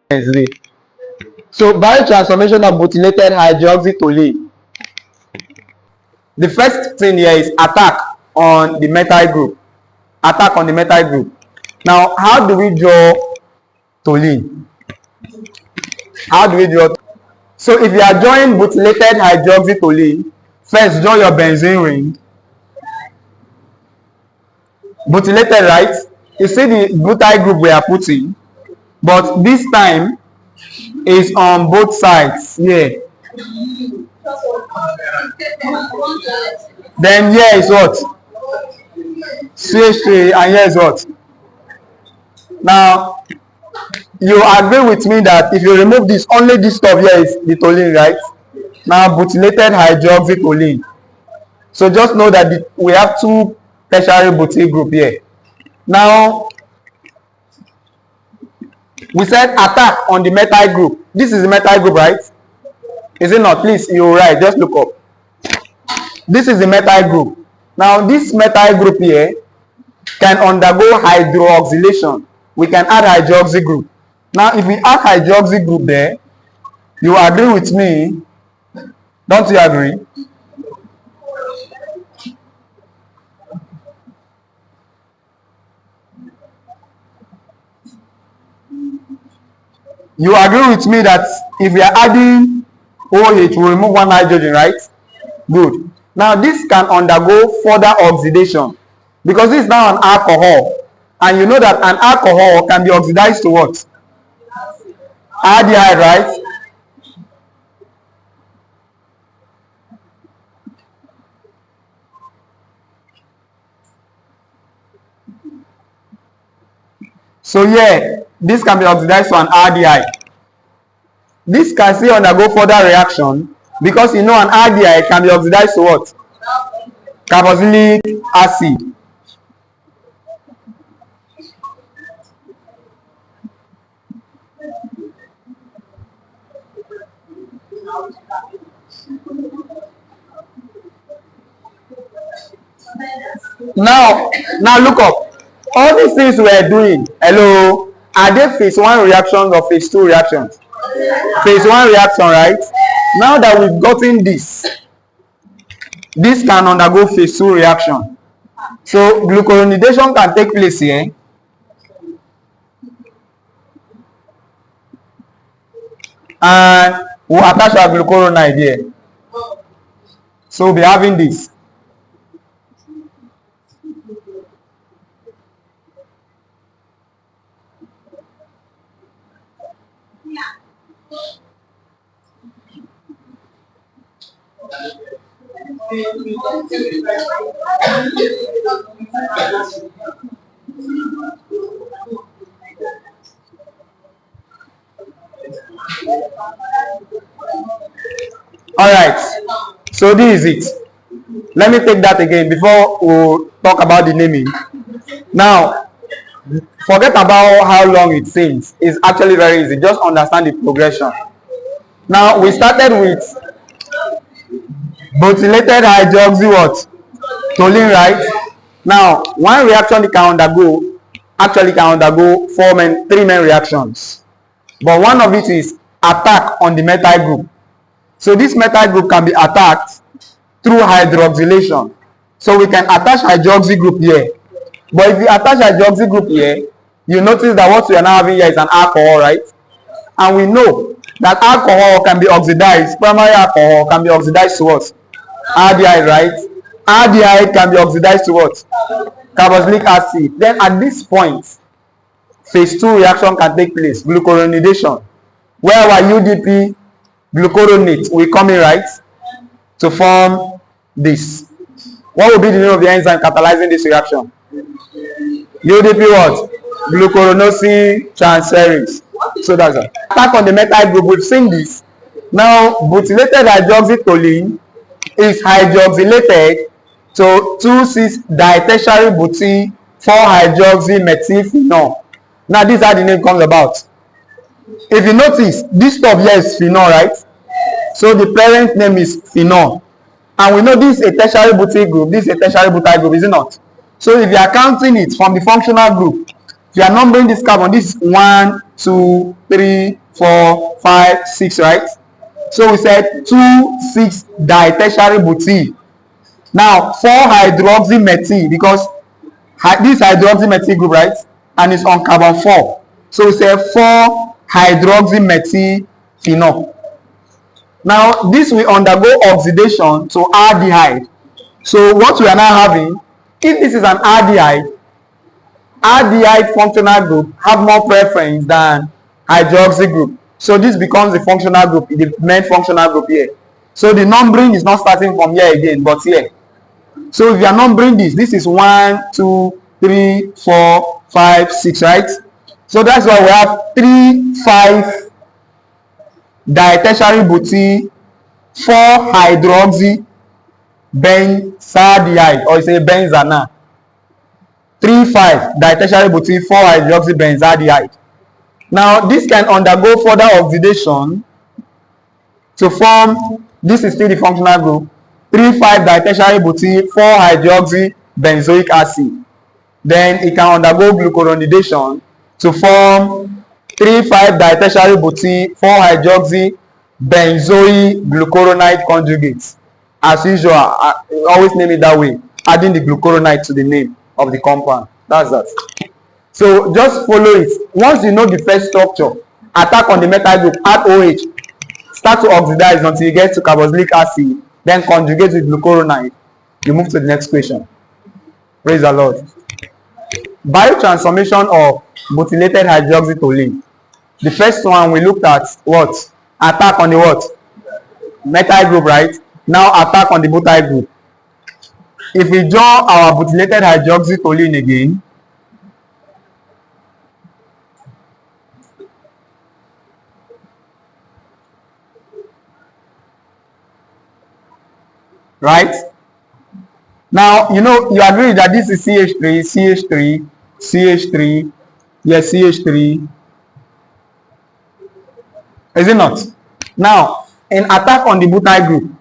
Benzene. So biotransformation of butylated hydroxy toluene. The first thing here is attack on the methyl group. Attack on the methyl group. Now, how do we draw toluene? How do we draw? So if you are drawing butylated hydroxy toluene, first draw your benzene ring. Butylated, right? You see the butyl group we are putting, but this time is on both sides here. Then here is what? CH3, and here is what? Now, you agree with me that if you remove this, only this stuff here is the toluene, right? Now, butylated hydroxy toluene. So just know that we have two tertiary butyl group here. Now, we said attack on the methyl group. This is the methyl group, right? Is it not? Please, you write. Just look up. This is the methyl group. Now, this methyl group here can undergo hydroxylation. We can add hydroxy group. Now, if we add hydroxy group there, you agree with me? Don't you agree? You agree with me that if we are adding OH, we remove one hydrogen, right? Good. Now, this can undergo further oxidation because this is now an alcohol. And you know that an alcohol can be oxidized to what? Aldehyde, right? So yeah, this can be oxidized to an aldehyde. This can still undergo further reaction because you know an aldehyde can be oxidized to what? Carboxylic acid. Now look up. All these things we are doing, hello, are they phase 1 reactions or phase 2 reactions? Phase 1 reaction, right? Now that we've gotten this can undergo phase 2 reaction. So glucuronidation can take place here. And we'll attach our glucuronide here. So we'll be having this. All right, so this is it. Let me take that again before we talk about the naming. Now, forget about how long it seems. It's actually very easy. Just understand the progression. Now, we started with butylated hydroxy what? Toluene, right? Now, one reaction it can undergo, actually can undergo three main reactions. But one of it is attack on the methyl group. So this methyl group can be attacked through hydroxylation. So we can attach hydroxy group here. But if you attach hydroxy group here, you notice that what we are now having here is an alcohol, right? And we know that alcohol can be oxidized, primary alcohol can be oxidized to what? Aldehyde, right? Aldehyde can be oxidized to what? Carboxylic acid. Then at this point, phase 2 reaction can take place, glucuronidation, where our UDP glucuronate will come in, right, to form this. What will be the name of the enzyme catalyzing this reaction? UDP what? Glucuronosine transferase. So that's it. Attack on the methyl group, we've seen this. Now, butylated hydroxy toluene is hydroxylated to 2,6-ditertiary butyl 4-hydroxy methylphenol. Now, this is how the name comes about. If you notice, this stuff here is phenol, right? So the parent name is phenol. And we know this is a tertiary butyl group, this is a tertiary butyl group, is it not? So if you are counting it from the functional group, we are numbering this carbon. This is 1, 2, 3, 4, 5, 6, right? So we said 2, 6 ditertiary butyl. Now 4 hydroxy methyl, because this hydroxy methyl group, right? And it's on carbon 4. So we say 4 hydroxy methyl phenol. Now this will undergo oxidation to aldehyde. So what we are now having, if this is an aldehyde, aldehyde functional group have more preference than hydroxy group. So this becomes the functional group, the main functional group here. So the numbering is not starting from here again, but here. So if you are numbering this, this is 1, 2, 3, 4, 5, 6, right? So that's why we have 3, 5 ditertiary butyl, 4 hydroxy benzaldehyde, or you say benzana. 3, 5 ditertiary butyl, 4 hydroxy benzaldehyde. Now this can undergo further oxidation to form, this is still the functional group, 3, 5 ditertiary butyl, 4 hydroxy benzoic acid. Then it can undergo glucuronidation to form 3, 5 ditertiary butyl, 4 hydroxy benzoyl glucuronide conjugates. As usual, I always name it that way, adding the glucuronide to the name of the compound. That's that. So just follow it. Once you know the first structure, attack on the methyl group, add OH, start to oxidize until you get to carboxylic acid, then conjugate with glucuronide. You move to the next question. Praise the Lord. Biotransformation of butylated hydroxy toluene. The first one we looked at what? Attack on the what? Methyl group, right? Now attack on the butyl group. If we draw our butylated hydroxy toluene again, right? Now, you know, you agree that this is CH3, CH3, CH3, yes, CH3. Is it not? Now, in attack on the butyl group,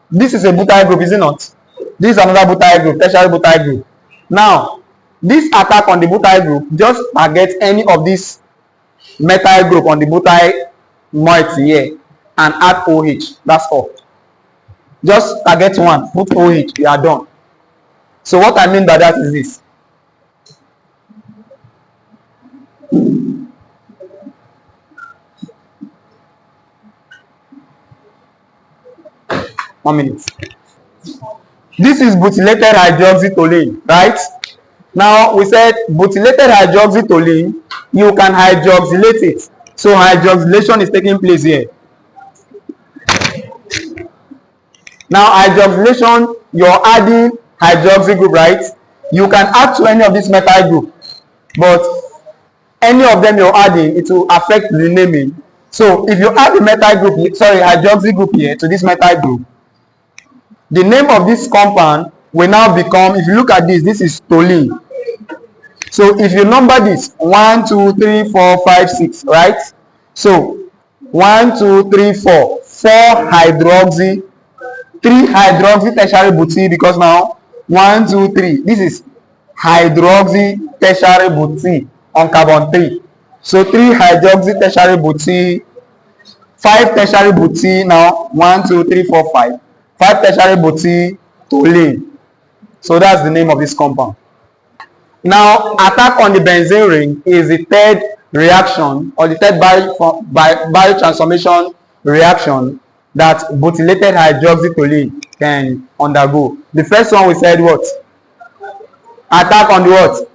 this is a butyl group, is it not? This is another butyl group, tertiary butyl group. Now, this attack on the butyl group just targets any of this methyl group on the butyl moiety here and add OH. That's all. Just target one, put OH, we are done. So what I mean by that is this. One minute. This is butylated hydroxy toluene, right? Now we said butylated hydroxy toluene, you can hydroxylate it. So hydroxylation is taking place here. Now hydroxylation, you're adding hydroxy group, right? You can add to any of this methyl group, but any of them you're adding, it will affect the naming. So if you add the methyl group, sorry, hydroxy group here to this methyl group, the name of this compound will now become, if you look at this, this is toluene. So if you number this 1, 2, 3, 4, 5, 6, right? So 1, 2, 3, 4, 4 hydroxy, 3 hydroxy tertiary butyl, because now 1, 2, 3, this is hydroxy tertiary butyl on carbon 3. So 3 hydroxy tertiary butyl, 5 tertiary butyl, now 1, 2, 3, 4, 5. 5 tertiary butyl toluene. So that's the name of this compound. Now attack on the benzene ring is the third reaction, or the third biotransformation reaction that butylated hydroxy toluene can undergo. The first one we said what? Attack on the what?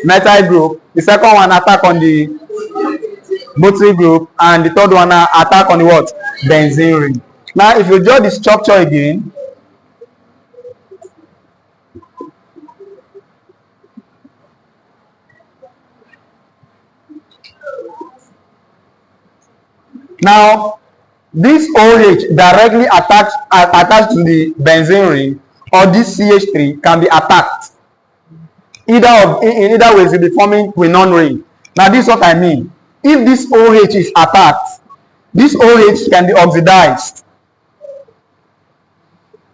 Methyl group. The second one attack on the butyl group, and the third one attack on the what? Benzene ring. Now if you draw the structure again, now this OH directly attached to the benzene ring, or this CH3 can be attacked. In either way, it will be forming quinone ring. Now this is what I mean. If this OH is attacked, this OH can be oxidized.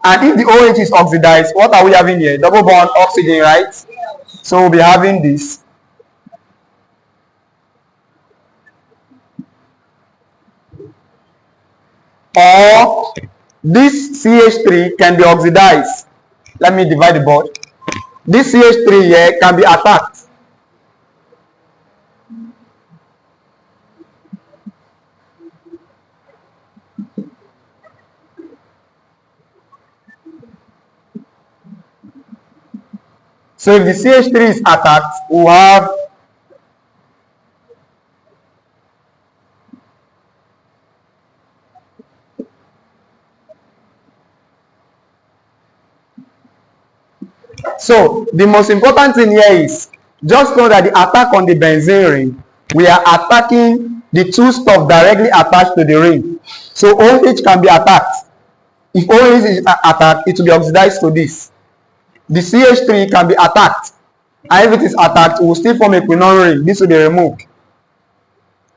And if the OH is oxidized, what are we having here? Double bond oxygen, right? So we'll be having this. or this CH3 can be oxidized. Let me divide the board. This CH3 here can be attacked. So if the CH3 is attacked, we have so the most important thing here is just know that the attack on the benzene ring, we are attacking the two stuff directly attached to the ring. So OH can be attacked. If OH is attacked, it will be oxidized to this. The CH3 can be attacked, and if it is attacked, it will still form a quinone ring. This will be removed,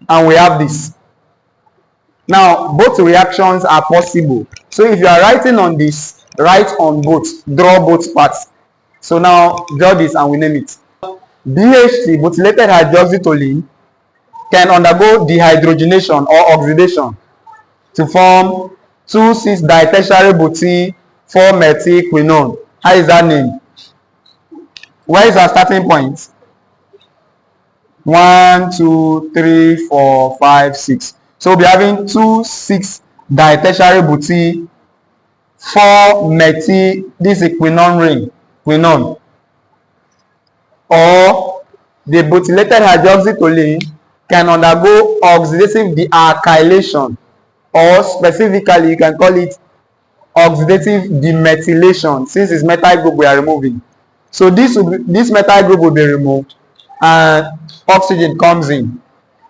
and we have this. Now both reactions are possible. So if you are writing on this, write on both, draw both parts. So now draw this and we name it. BHT, butylated hydroxy toluene, can undergo dehydrogenation or oxidation to form 2,6-ditertiary butyl 4-methyl quinone. How is that name? Where is our starting point? 1, 2, 3, 4, 5, 6. So we'll be having 2,6-ditertiary butyl 4-methyl. This is a quinone ring. Quinone. Or the butylated hydroxy toluene can undergo oxidative dealkylation, or specifically you can call it oxidative demethylation, since it's methyl group we are removing. So this methyl group will be removed and oxygen comes in.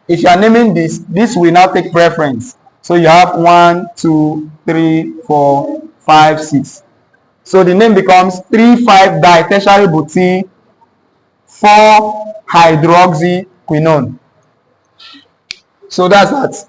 If you are naming this will now take preference. So you have 1, 2, 3, 4, 5, 6. So the name becomes 3,5-ditertiary butyl 4-hydroxy quinone. So that's that.